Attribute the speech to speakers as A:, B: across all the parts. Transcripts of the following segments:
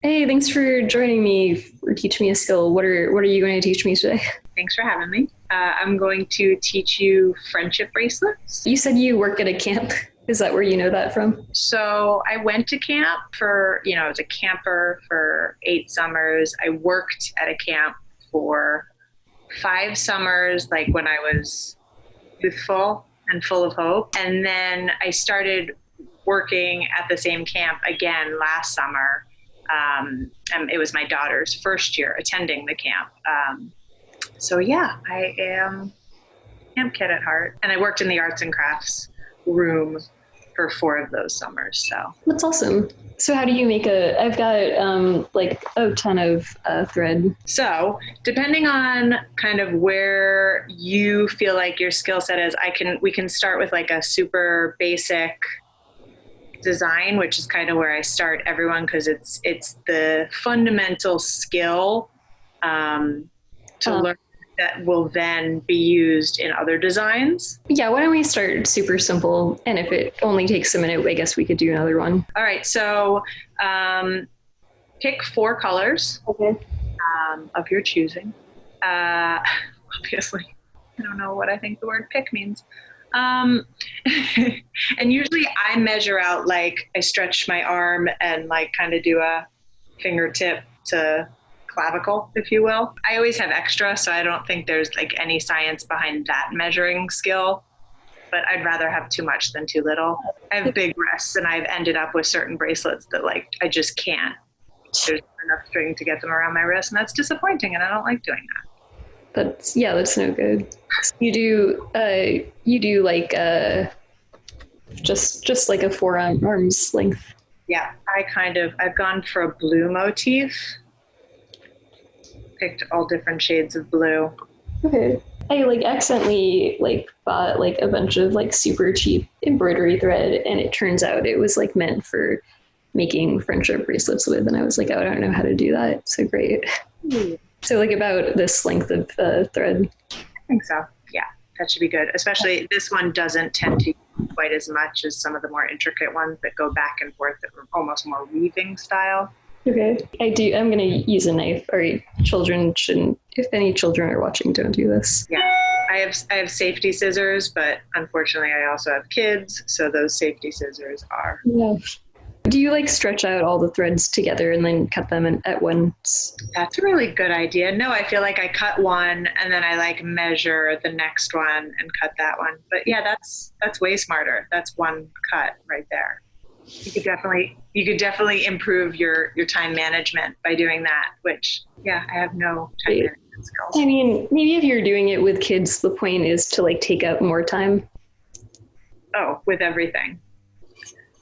A: Hey, thanks for joining me for teaching me a skill. What are you going to teach me today?
B: Thanks for having me. I'm going to teach you friendship bracelets.
A: You said you work at a camp. Is that where you know that from?
B: So I went to camp for, I was a camper for 8 summers. I worked at a camp for 5 summers, like when I was youthful and full of hope. And then I started working at the same camp again last summer. And it was my daughter's first year attending the camp. So yeah, I am a camp kid at heart. And I worked in the arts and crafts room for 4 of those summers. So
A: That's awesome. So how do you make I've got like a ton of thread.
B: So depending on kind of where you feel like your skill set is, we can start with like a super basic design, which is kind of where I start everyone, because it's the fundamental skill to learn that will then be used in other designs.
A: Yeah, why don't we start super simple? And if it only takes a minute, I guess we could do another one.
B: All right, so pick 4 colors of your choosing. Obviously, I don't know what I think the word pick means. And usually I measure out, like I stretch my arm and like kind of do a fingertip to clavicle, if you will. I always have extra, so I don't think there's like any science behind that measuring skill, but I'd rather have too much than too little. I have big wrists, and I've ended up with certain bracelets that like I just can't. There's enough string to get them around my wrist, and that's disappointing, and I don't like doing that.
A: That's no good. You do like just like a arm's length.
B: Yeah, I've gone for a blue motif. Picked all different shades of blue.
A: Okay. I like accidentally like bought like a bunch of like super cheap embroidery thread, and it turns out it was like meant for making friendship bracelets with, and I was like, oh, I don't know how to do that. So great. So like about this length of thread.
B: I think so. Yeah, that should be good. Especially this one doesn't tend to quite as much as some of the more intricate ones that go back and forth, that are almost more weaving style.
A: Okay. I'm going to use a knife. All right. Children shouldn't, if any children are watching, don't do this.
B: Yeah. I have safety scissors, but unfortunately I also have kids, so those safety scissors are.
A: Yeah. Do you like stretch out all the threads together and then cut them at once?
B: That's a really good idea. No, I feel like I cut one and then I like measure the next one and cut that one. But yeah, that's way smarter. That's one cut right there. You could definitely improve your time management by doing that, which, yeah, I have no time management skills.
A: I mean, maybe if you're doing it with kids, the point is to like take up more time.
B: Oh, with everything.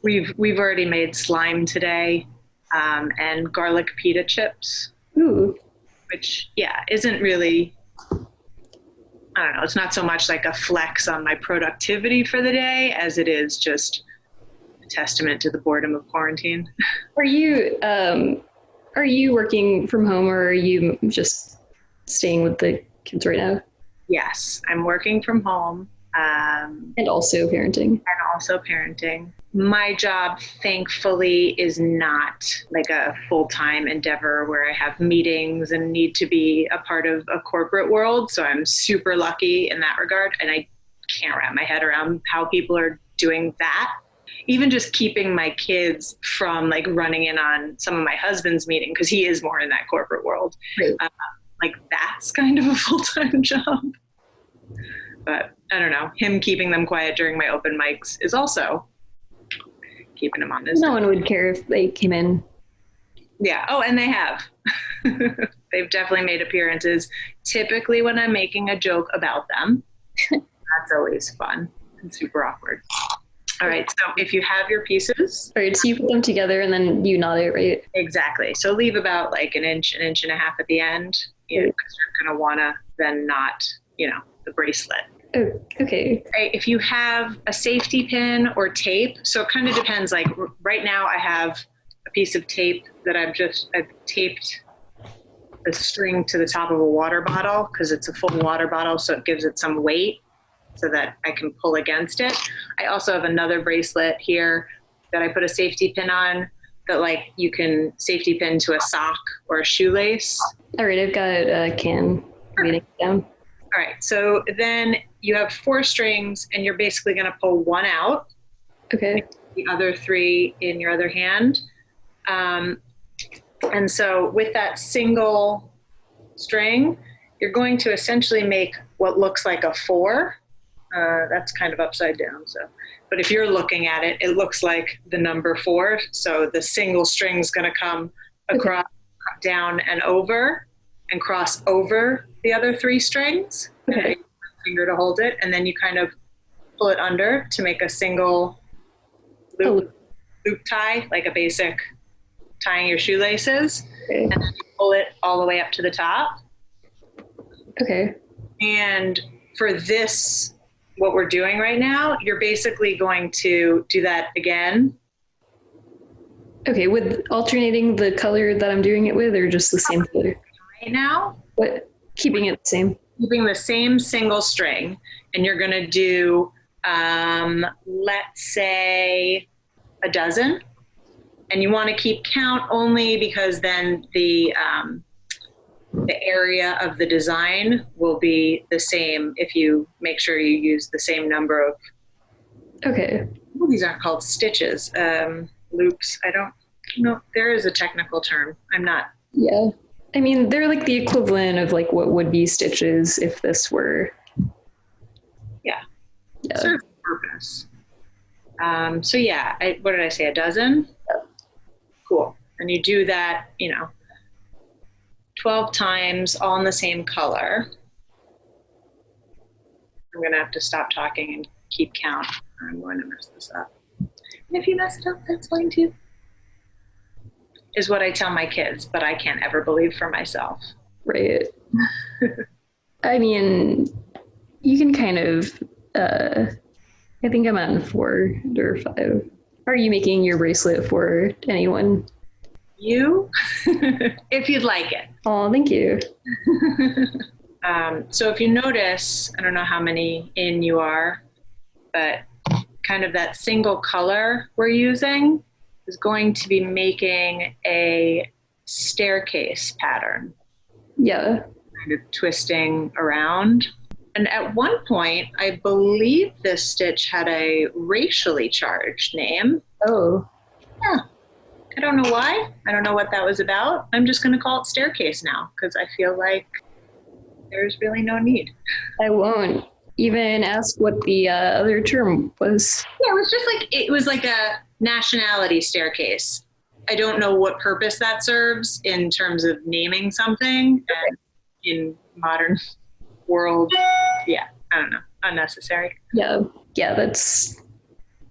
B: We've already made slime today, and garlic pita chips.
A: Ooh.
B: Which, yeah, isn't really, I don't know, it's not so much like a flex on my productivity for the day as it is just testament to the boredom of quarantine.
A: Are you working from home, or are you just staying with the kids right now?
B: Yes, I'm working from home.
A: And also parenting.
B: My job, thankfully, is not like a full-time endeavor where I have meetings and need to be a part of a corporate world. So I'm super lucky in that regard. And I can't wrap my head around how people are doing that. Even just keeping my kids from like running in on some of my husband's meeting, because he is more in that corporate world.
A: Right.
B: Like that's kind of a full-time job. But I don't know, him keeping them quiet during my open mics is also keeping them on this.
A: No one would care if they came in.
B: Yeah. Oh, and they have. They've definitely made appearances, typically when I'm making a joke about them. That's always fun and super awkward. All right, so if you have your pieces.
A: All right, so you put them together and then you knot it, right?
B: Exactly. So leave about like an inch and a half at the end, because you're going to want to then knot, the bracelet.
A: Oh, okay.
B: If you have a safety pin or tape, so it kind of depends. Like right now I have a piece of tape that I've taped the string to the top of a water bottle, because it's a full water bottle, so it gives it some weight so that I can pull against it. I also have another bracelet here that I put a safety pin on, that like you can safety pin to a sock or a shoelace.
A: All right, I've got a can waiting down.
B: All right, so then you have 4 strings and you're basically going to pull one out.
A: Okay.
B: The other 3 in your other hand. And so with that single string, you're going to essentially make what looks like a 4. That's kind of upside down. But if you're looking at it, it looks like the number 4. So the single string is going to come across, down and over, and cross over the other 3 strings.
A: Okay.
B: And finger to hold it, and then you kind of pull it under to make a single loop tie, like a basic tying your shoelaces.
A: Okay.
B: And then you pull it all the way up to the top.
A: Okay.
B: And for this, what we're doing right now, you're basically going to do that again.
A: Okay, with alternating the color that I'm doing it with, or just the same color?
B: Right now,
A: But keeping it the same.
B: keeping the same single string, and you're going to do, let's say, a dozen. And you want to keep count only because then the area of the design will be the same if you make sure you use the same number of.
A: Okay.
B: Well, these aren't called stitches, loops. I don't know. There is a technical term. I'm not.
A: Yeah. I mean, they're like the equivalent of like what would be stitches if this were.
B: Yeah.
A: Yeah.
B: Serves a purpose. So yeah, what did I say? A dozen?
A: Yeah.
B: Cool. And you do that, 12 times, all in the same color. I'm going to have to stop talking and keep count. I'm going to mess this up. And if you mess it up, that's fine too. Is what I tell my kids, but I can't ever believe for myself.
A: Right. I mean, you can kind of, I think I'm on 4 or 5. Are you making your bracelet for anyone?
B: You, if you'd like it.
A: Oh, thank you.
B: So if you notice, I don't know how many in you are, but kind of that single color we're using is going to be making a staircase pattern.
A: Yeah.
B: Kind of twisting around. And at one point, I believe this stitch had a racially charged name.
A: Oh.
B: Yeah. I don't know why. I don't know what that was about. I'm just going to call it staircase now because I feel like there's really no need.
A: I won't even ask what the other term was.
B: Yeah, it was like a nationality staircase. I don't know what purpose that serves in terms of naming something. And in modern world, yeah, I don't know, unnecessary.
A: Yeah. Yeah, that's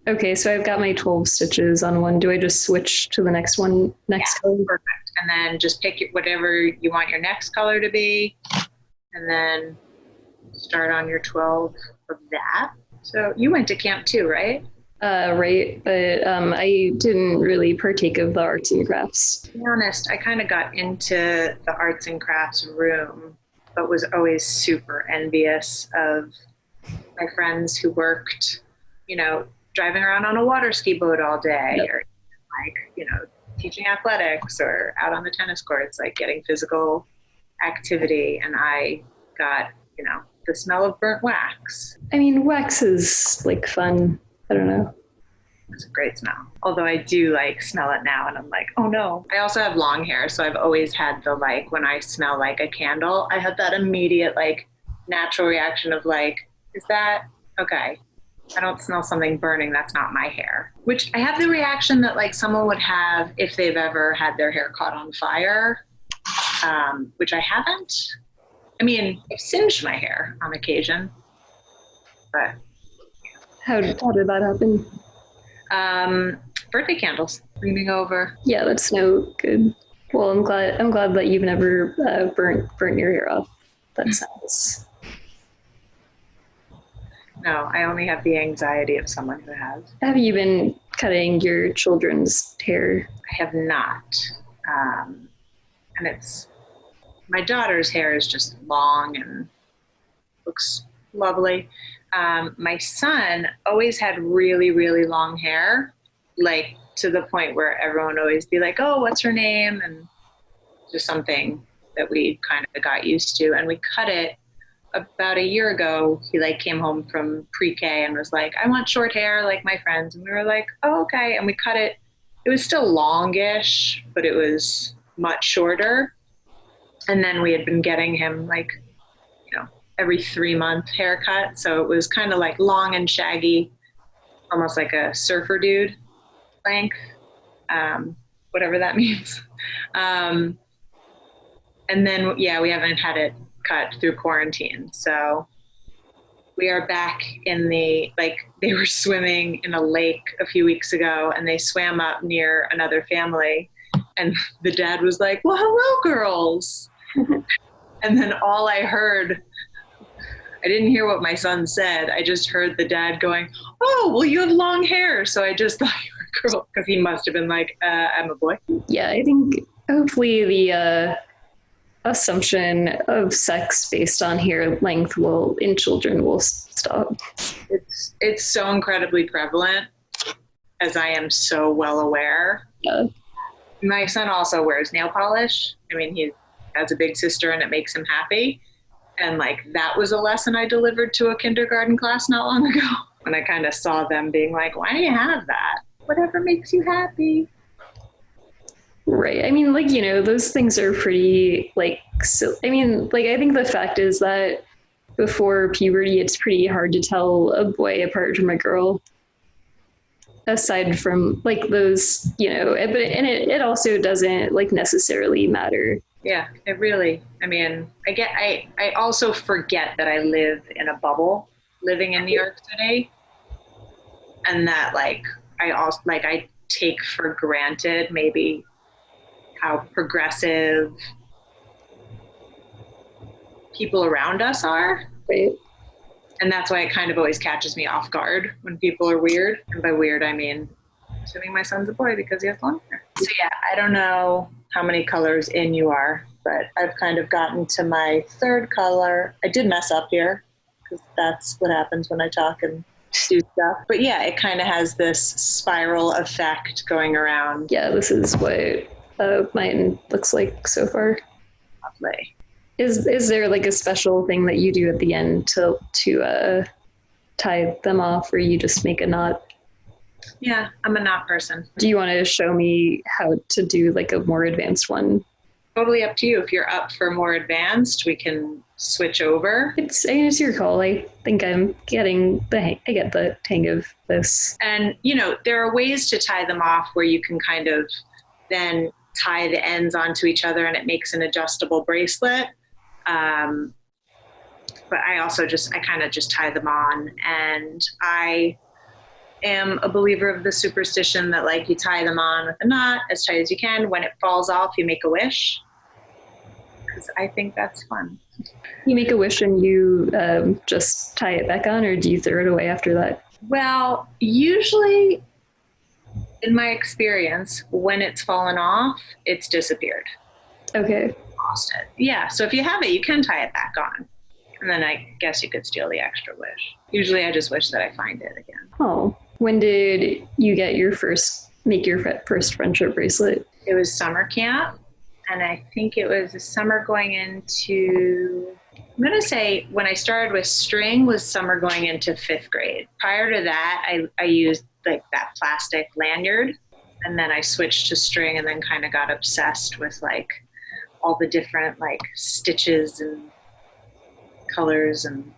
A: okay. So I've got my 12 stitches on one. Do I just switch to the next one next color?
B: Perfect. And then just pick whatever you want your next color to be, and then start on your 12 of that. So you went to camp too, right?
A: Right, but I didn't really partake of the arts and crafts.
B: To be honest, I kind of got into the arts and crafts room, but was always super envious of my friends who worked, driving around on a water ski boat all day,
A: Yep.
B: or teaching athletics or out on the tennis courts, like getting physical activity. And I got, the smell of burnt wax.
A: I mean, wax is like fun. I don't know.
B: It's a great smell. Although I do smell it now and I'm like, oh no. I also have long hair. So I've always had when I smell like a candle, I have that immediate natural reaction of is that okay? I don't smell something burning. That's not my hair. Which I have the reaction that someone would have if they've ever had their hair caught on fire, which I haven't. I mean, I've singed my hair on occasion, but.
A: How did that happen?
B: Birthday candles leaning over.
A: Yeah, that's no good. Well, I'm glad that you've never burnt your hair off. That sounds.
B: No, I only have the anxiety of someone who has.
A: Have you been cutting your children's hair?
B: I have not. And my daughter's hair is just long and looks lovely. My son always had really, really long hair. like to the point where everyone always be like, oh, what's her name? And just something that we kind of got used to. And we cut it about a year ago. He like came home from pre-K and was like, I want short hair like my friends. And we were like, oh, okay. And we cut it. It was still longish, but it was much shorter. And then we had been getting him like, every 3-month haircut. So it was kind of like long and shaggy, almost like a surfer dude length, whatever that means. And then, yeah, we haven't had it cut through quarantine. So we are back in they were swimming in a lake a few weeks ago, and they swam up near another family. And the dad was like, well, hello, girls. And then all I heard, I didn't hear what my son said. I just heard the dad going, oh, well, you have long hair. So I just thought you were a girl, because he must have been like, I'm a boy.
A: Yeah, I think hopefully the assumption of sex based on hair length in children will stop.
B: It's so incredibly prevalent, as I am so well aware.
A: Yeah.
B: My son also wears nail polish. I mean, he has a big sister and it makes him happy. And like, that was a lesson I delivered to a kindergarten class not long ago. And I kind of saw them being like, why do you have that? Whatever makes you happy.
A: Right. I mean, like, those things are pretty I mean, like, I think the fact is that before puberty, it's pretty hard to tell a boy apart from a girl. Aside from like those, it also doesn't like necessarily matter.
B: Yeah, it really, I mean, I also forget that I live in a bubble living in New York City, and that I take for granted maybe how progressive people around us are.
A: Right.
B: And that's why it kind of always catches me off guard when people are weird. And by weird, I mean, assuming my son's a boy because he has long hair. So yeah, I don't know how many colors in you are, but I've kind of gotten to my third color. I did mess up here because that's what happens when I talk and do stuff. But yeah, it kind of has this spiral effect going around.
A: Yeah, this is what mine looks like so far.
B: Lovely.
A: Is there like a special thing that you do at the end to tie them off, or you just make a knot?
B: Yeah, I'm a knot person.
A: Do you want to show me how to do like a more advanced one?
B: Totally up to you. If you're up for more advanced, we can switch over.
A: It's your call. I think I'm getting I get the hang of this.
B: And, there are ways to tie them off where you can kind of then tie the ends onto each other and it makes an adjustable bracelet. But I kind of just tie them on, and I am a believer of the superstition that like you tie them on with a knot as tight as you can. When it falls off, you make a wish, because I think that's fun.
A: You make a wish and you just tie it back on, or do you throw it away after that?
B: Well, usually in my experience, when it's fallen off, it's disappeared.
A: Okay.
B: Lost it. Yeah. So if you have it, you can tie it back on. And then I guess you could steal the extra wish. Usually I just wish that I find it again.
A: Oh, when did you get make your first friendship bracelet?
B: It was summer camp. And I think it was the summer going into, I'm going to say when I started with string was summer going into 5th grade. Prior to that, I used like that plastic lanyard. And then I switched to string and then kind of got obsessed with like all the different like stitches and colors. And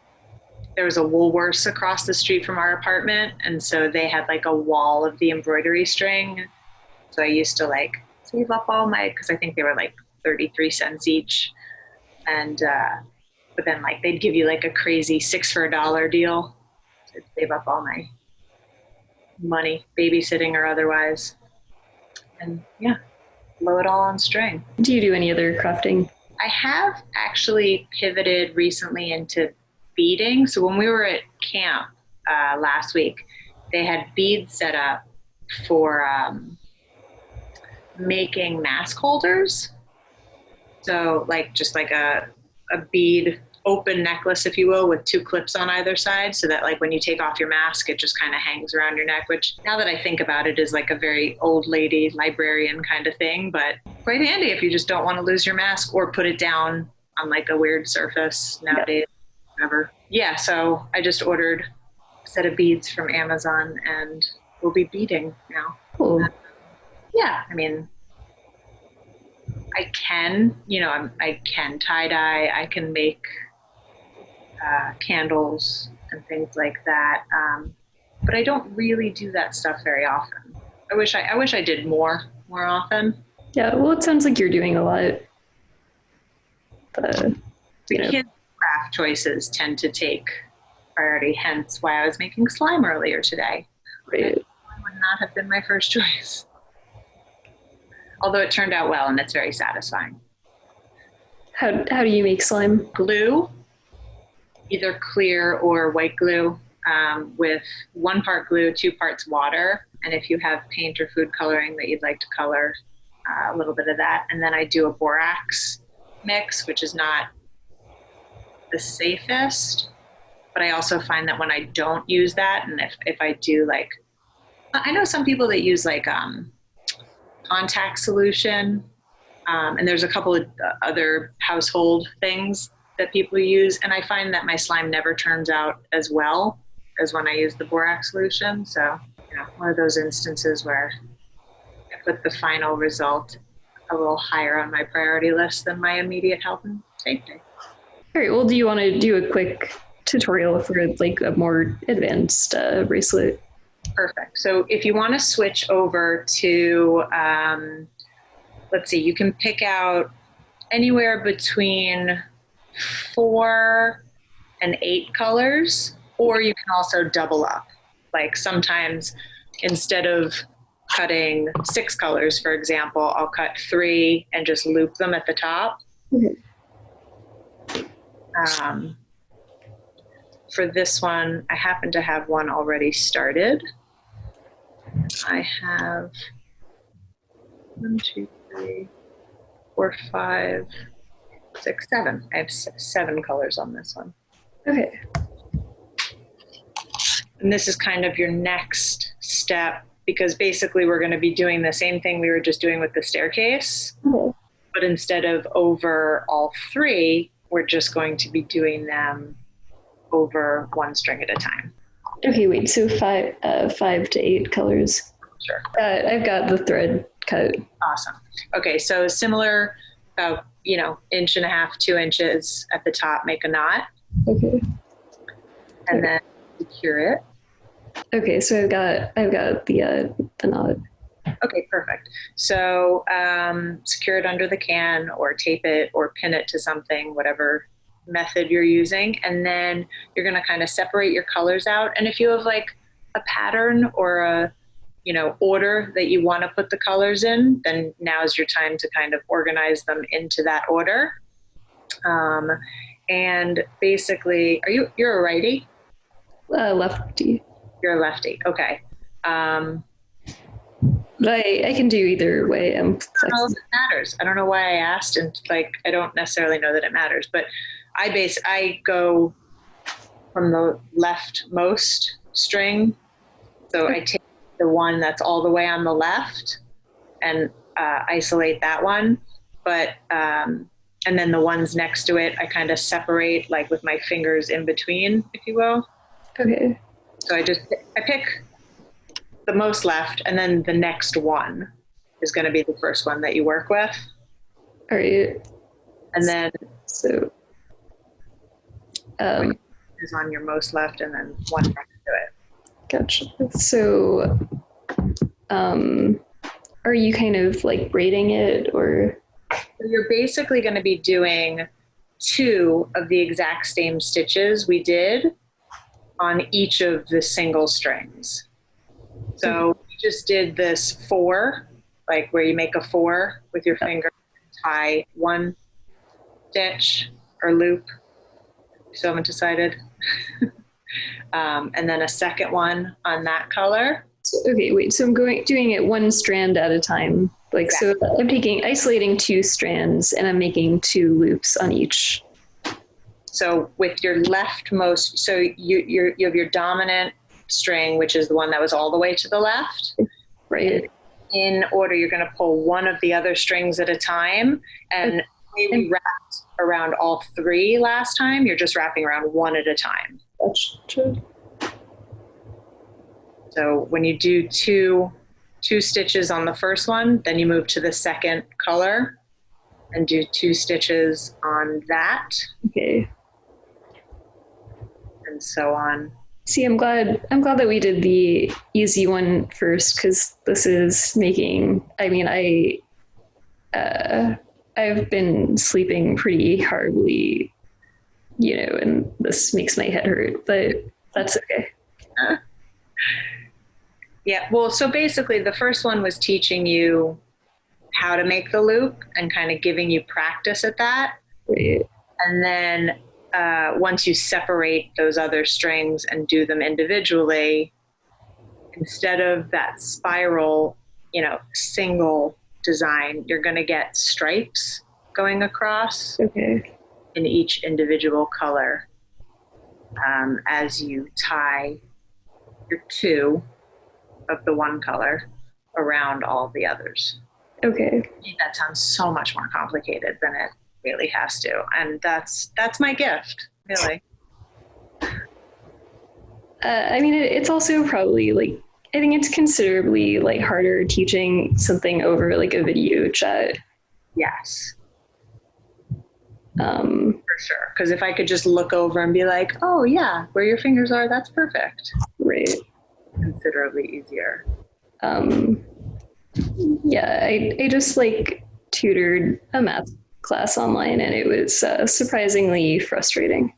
B: there was a Woolworths across the street from our apartment, and so they had like a wall of the embroidery string. So I used to like save up all my, because I think they were like 33 cents each, and but then like they'd give you like a crazy 6 for $1 deal to save up all my money, babysitting or otherwise, and yeah, blow it all on string.
A: Do you do any other crafting?
B: I have actually pivoted recently into beading. So when we were at camp last week, they had beads set up for making mask holders. So like just like a bead open necklace, if you will, with 2 clips on either side, so that like when you take off your mask, it just kind of hangs around your neck, which now that I think about it is like a very old lady librarian kind of thing, but quite handy if you just don't want to lose your mask or put it down on like a weird surface nowadays. Whatever. Yeah, so I just ordered a set of beads from Amazon and we'll be beading now.
A: Cool.
B: Yeah, I mean, I can, I can tie dye, I can make candles and things like that, but I don't really do that stuff very often. I wish I did more often.
A: Yeah, well, it sounds like you're doing a lot.
B: The kids' craft choices tend to take priority, hence why I was making slime earlier today.
A: Right.
B: It would not have been my first choice. Although it turned out well and it's very satisfying.
A: How do you make slime?
B: Glue, either clear or white glue, with 1 part glue, 2 parts water. And if you have paint or food coloring that you'd like to color, a little bit of that. And then I do a borax mix, which is not the safest, but I also find that when I don't use that, and if I do, like, I know some people that use like contact solution, and there's a couple of other household things that people use, and I find that my slime never turns out as well as when I use the borax solution. So, one of those instances where I put the final result a little higher on my priority list than my immediate health and safety.
A: All right, well, do you want to do a quick tutorial for like a more advanced bracelet?
B: Perfect. So if you want to switch over to, let's see, you can pick out anywhere between 4 and 8 colors, or you can also double up. Like sometimes instead of cutting 6 colors, for example, I'll cut 3 and just loop them at the top.
A: Mm-hmm.
B: For this one, I happen to have one already started. I have 1, 2, 3, 4, 5, 6, 7. I have 7 colors on this one.
A: Okay.
B: And this is kind of your next step, because basically we're going to be doing the same thing we were just doing with the staircase, but instead of over all 3, we're just going to be doing them over 1 string at a time.
A: Okay, wait, so 5 to 8 colors.
B: Sure.
A: I've got the thread cut.
B: Awesome. Okay, so similar, about, 1.5 to 2 inches at the top, make a knot.
A: Okay.
B: And then secure it.
A: Okay, so I've got the knot.
B: Okay, perfect. So secure it under the can or tape it or pin it to something, whatever method you're using. And then you're going to kind of separate your colors out. And if you have like a pattern or a, order that you want to put the colors in, then now is your time to kind of organize them into that order. And basically, you're a righty?
A: Lefty.
B: You're a lefty. Okay.
A: But I can do either way.
B: I don't know if it matters. I don't know why I asked, and I don't necessarily know that it matters, but I go from the leftmost string. So I take the one that's all the way on the left and isolate that one. But, and then the ones next to it, I kind of separate like with my fingers in between, if you will.
A: Okay.
B: So I pick the most left, and then the next one is going to be the first one that you work with.
A: All right.
B: And then
A: so
B: is on your most left, and then one next to it.
A: Gotcha. So are you kind of like braiding it, or?
B: So you're basically going to be doing 2 of the exact same stitches we did on each of the single strings. So we just did this 4, like where you make a 4 with your finger, tie 1 stitch or loop. Still haven't decided. And then a second one on that color.
A: Okay, wait, so I'm doing it 1 strand at a time. Like, exactly. So I'm isolating 2 strands and I'm making 2 loops on each.
B: So with your leftmost, so you have your dominant string, which is the one that was all the way to the left.
A: Right.
B: In order, you're going to pull one of the other strings at a time, and we wrapped around all three last time. You're just wrapping around one at a time.
A: That's true.
B: So when you do two stitches on the first one, then you move to the second color and do 2 stitches on that.
A: Okay.
B: And so on.
A: See, I'm glad that we did the easy one first, because this is making, I mean, I've been sleeping pretty hardly, and this makes my head hurt, but that's okay.
B: Yeah, well, so basically the first one was teaching you how to make the loop and kind of giving you practice at that.
A: Right.
B: And then once you separate those other strings and do them individually, instead of that spiral, single design, you're going to get stripes going across in each individual color as you tie your 2 of the one color around all the others.
A: Okay.
B: That sounds so much more complicated than it really has to, and that's my gift, really.
A: I mean, it's also probably I think it's considerably harder teaching something over a video chat.
B: Yes. For sure. Because if I could just look over and be like, oh yeah, where your fingers are, that's perfect.
A: Right.
B: Considerably easier.
A: Yeah, I just tutored a math class online, and it was surprisingly frustrating.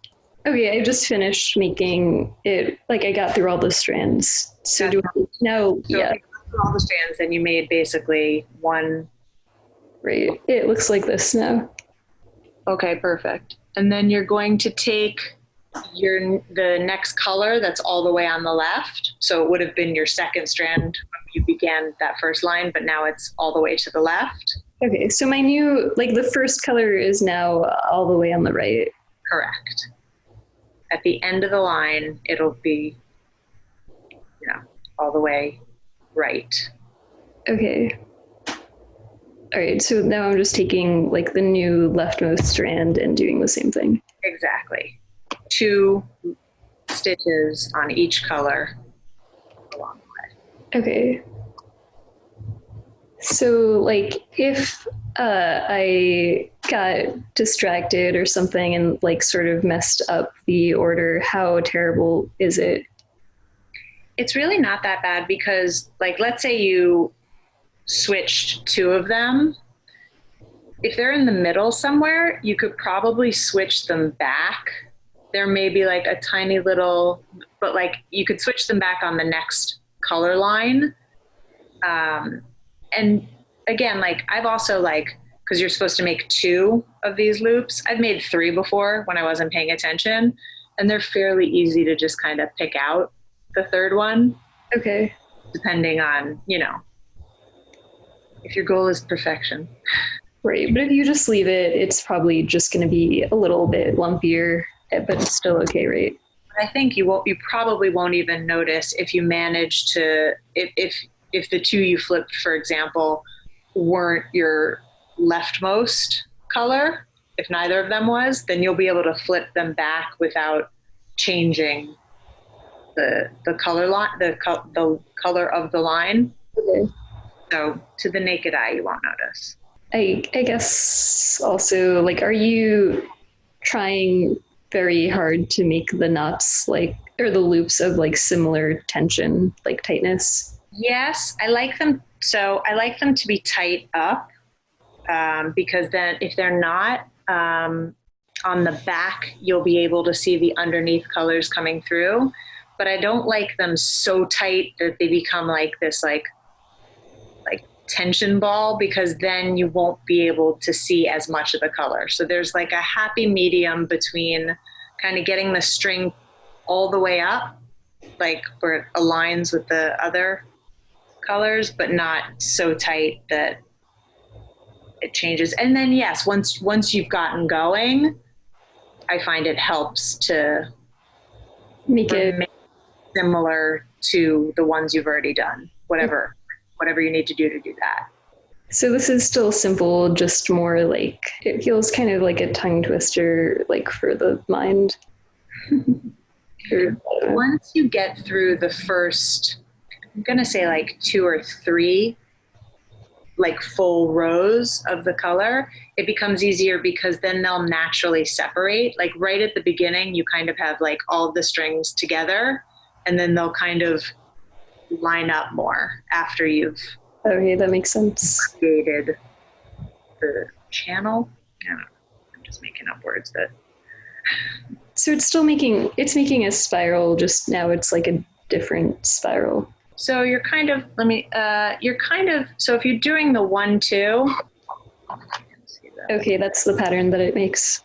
A: Okay, I just finished making it. I got through all the strands. So do I now?
B: So
A: yeah.
B: if you got through all the strands, then you made basically one.
A: Right. It looks like this now.
B: Okay, perfect. And then you're going to take the next color that's all the way on the left. So it would have been your second strand when you began that first line, but now it's all the way to the left.
A: Okay, so my new, the first color is now all the way on the right.
B: Correct. At the end of the line, it'll be, all the way right.
A: Okay. All right, so now I'm just taking the new leftmost strand and doing the same thing.
B: Exactly. 2 stitches on each color along the way.
A: Okay. So if I got distracted or something and sort of messed up the order, how terrible is it?
B: It's really not that bad because let's say you switched 2 of them. If they're in the middle somewhere, you could probably switch them back. There may be a tiny little, but you could switch them back on the next color line. And again, I've also because you're supposed to make 2 of these loops. I've made 3 before when I wasn't paying attention, and they're fairly easy to just kind of pick out the third one.
A: Okay.
B: Depending on, if your goal is perfection.
A: Right, but if you just leave it, it's probably just going to be a little bit lumpier, but it's still okay, right?
B: I think you probably won't even notice if you manage to, if the 2 you flipped, for example, weren't your leftmost color. If neither of them was, then you'll be able to flip them back without changing the color line, the color of the line.
A: Okay.
B: So to the naked eye, you won't notice.
A: I guess also, are you trying very hard to make the knots or the loops of similar tension, tightness?
B: Yes, I like them. So I like them to be tight up because then if they're not, on the back, you'll be able to see the underneath colors coming through. But I don't like them so tight that they become this tension ball, because then you won't be able to see as much of the color. So there's a happy medium between kind of getting the string all the way up, where it aligns with the other colors, but not so tight that it changes. And then yes, once you've gotten going, I find it helps to
A: Make it
B: similar to the ones you've already done, whatever you need to do that.
A: so this is still simple, just more like it feels kind of like a tongue twister, like for the mind.
B: Once you get through the first, I'm going to say like 2 or 3 like full rows of the color, it becomes easier because then they'll naturally separate. Like right at the beginning, you kind of have like all the strings together, and then they'll kind of line up more after you've
A: Okay, that makes sense.
B: created the channel. I don't know. I'm just making up words that.
A: So it's making a spiral, just now it's like a different spiral.
B: So you're kind of, so if you're doing the 1-2.
A: Okay, that's the pattern that it makes.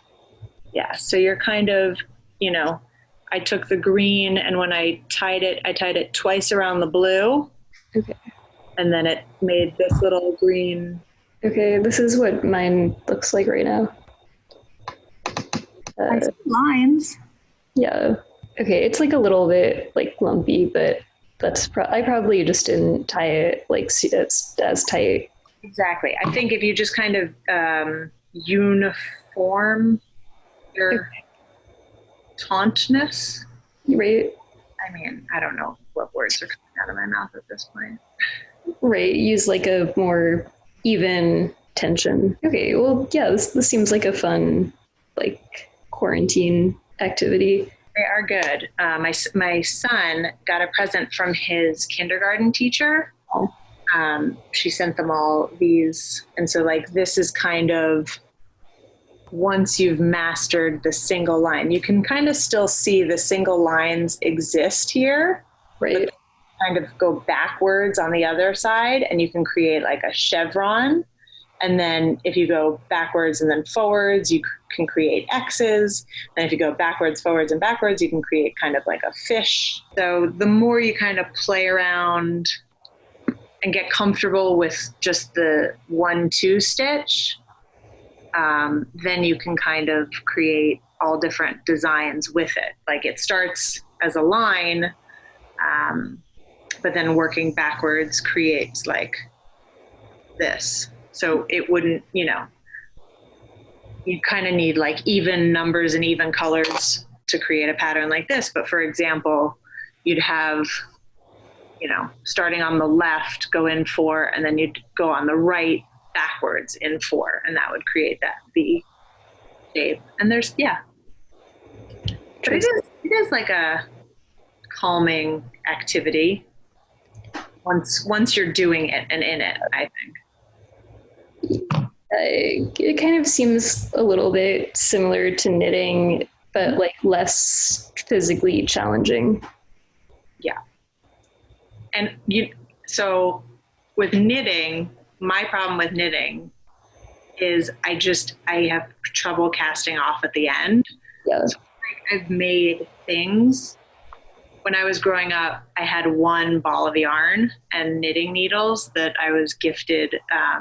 B: Yeah, so you're kind of, I took the green, and when I tied it twice around the blue.
A: Okay.
B: And then it made this little green.
A: Okay, this is what mine looks like right now.
B: Lines.
A: Yeah. Okay, it's like a little bit like lumpy, but I probably just didn't tie it like as tight.
B: Exactly. I think if you just kind of uniform your tautness.
A: Right.
B: I mean, I don't know what words are coming out of my mouth at this point.
A: Right. Use like a more even tension. Okay. Well, yeah, this seems like a fun, like quarantine activity.
B: They are good. My son got a present from his kindergarten teacher.
A: Oh.
B: She sent them all these. And so like, this is kind of, once you've mastered the single line, you can kind of still see the single lines exist here.
A: Right.
B: Kind of go backwards on the other side, and you can create like a chevron. And then if you go backwards and then forwards, you can create X's. And if you go backwards, forwards, and backwards, you can create kind of like a fish. So the more you kind of play around and get comfortable with just the 1-2 stitch, then you can kind of create all different designs with it. Like it starts as a line, but then working backwards creates like this. So it wouldn't, you kind of need like even numbers and even colors to create a pattern like this. But for example, you'd have, starting on the left, go in 4, and then you'd go on the right backwards in 4, and that would create that V shape. And there's, but it is like a calming activity once you're doing it and in it, I think.
A: It kind of seems a little bit similar to knitting, but like less physically challenging.
B: Yeah. And so with knitting, my problem with knitting is I have trouble casting off at the end.
A: Yeah.
B: So I've made things. When I was growing up, I had one ball of yarn and knitting needles that I was gifted. I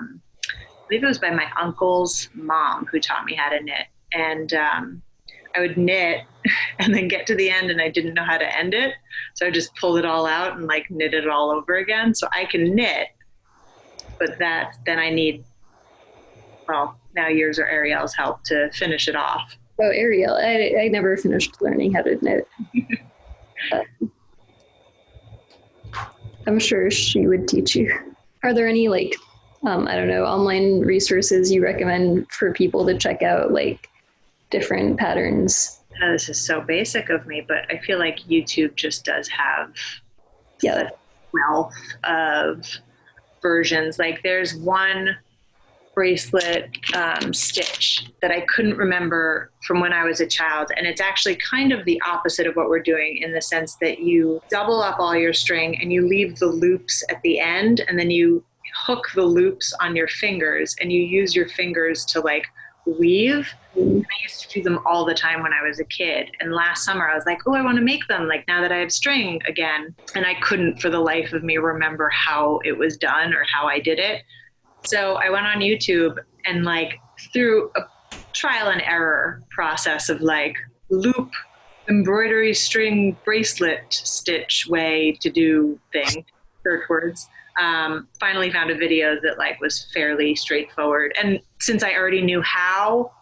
B: believe it was by my uncle's mom who taught me how to knit. And I would knit and then get to the end and I didn't know how to end it. So I just pulled it all out and like knit it all over again. So I can knit, but then I need, now yours or Arielle's help to finish it off.
A: Oh, Arielle, I never finished learning how to knit. I'm sure she would teach you. Are there any online resources you recommend for people to check out, like different patterns?
B: This is so basic of me, but I feel like YouTube just does have a wealth of versions. Like there's one bracelet stitch that I couldn't remember from when I was a child. And it's actually kind of the opposite of what we're doing in the sense that you double up all your string and you leave the loops at the end, and then you hook the loops on your fingers and you use your fingers to like weave. And I used to do them all the time when I was a kid. And last summer I was like, I want to make them like now that I have string again. And I couldn't for the life of me remember how it was done or how I did it. So I went on YouTube and like through trial and error process of like loop embroidery string bracelet stitch way to do thing, search words. Finally found a video that like was fairly straightforward. And since I already knew how,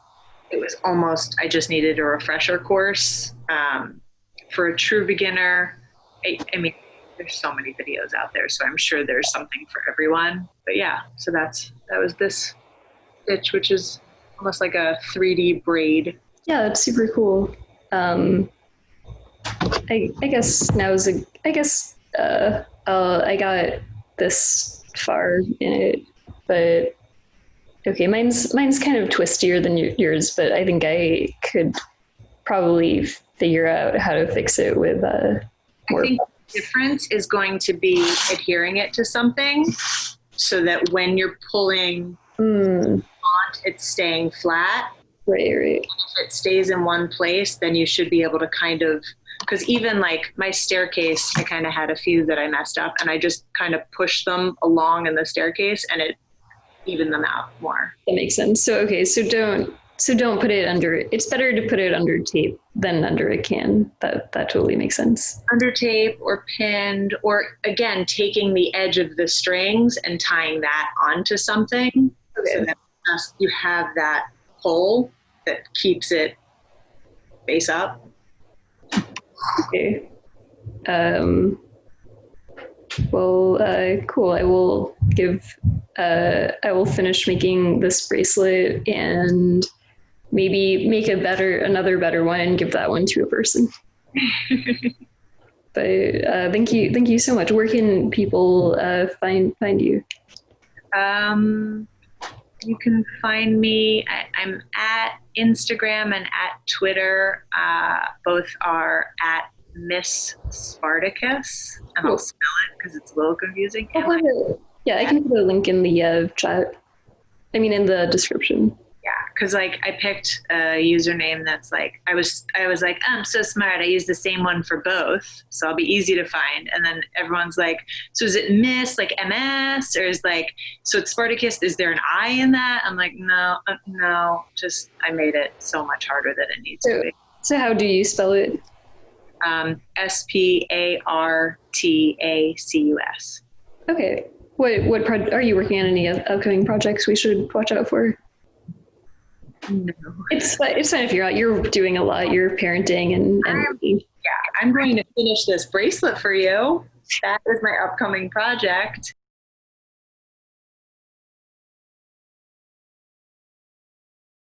B: it was almost, I just needed a refresher course. For a true beginner, I mean, there's so many videos out there, so I'm sure there's something for everyone. But yeah, so that was this stitch, which is almost like a 3D braid.
A: Yeah, it's super cool. I guess I got this far in it, but okay, mine's kind of twistier than yours, but I think I could probably figure out how to fix it with more.
B: I think the difference is going to be adhering it to something so that when you're pulling it's staying flat.
A: Right.
B: And if it stays in one place, then you should be able to kind of, because even like my staircase, I kind of had a few that I messed up, and I just kind of pushed them along in the staircase and it evened them out more.
A: That makes sense. So okay, so don't put it under. It's better to put it under tape than under a can. That totally makes sense.
B: Under tape or pinned, or again, taking the edge of the strings and tying that onto something. Okay. So that you have that pull that keeps it face up.
A: Okay. Well, cool. I will finish making this bracelet and maybe make another better one and give that one to a person. But thank you so much. Where can people find you?
B: You can find me. I'm at Instagram and at Twitter. Both are at Miss Spartacus, and I'll spell it because it's a little confusing.
A: I can put a link in the chat. I mean, in the description.
B: Yeah, because like I picked a username that's like I was like, oh, I'm so smart. I use the same one for both, so I'll be easy to find. And then everyone's like, so is it Miss like MS, or is like, so it's Spartacus? Is there an I in that? I'm like, no. Just I made it so much harder than it needs to be.
A: So how do you spell it?
B: SPARTACUS.
A: Okay. What are you working on? Any upcoming projects we should watch out for?
B: No.
A: It's fine to figure out. You're doing a lot. You're parenting and
B: I'm going to finish this bracelet for you. That is my upcoming project.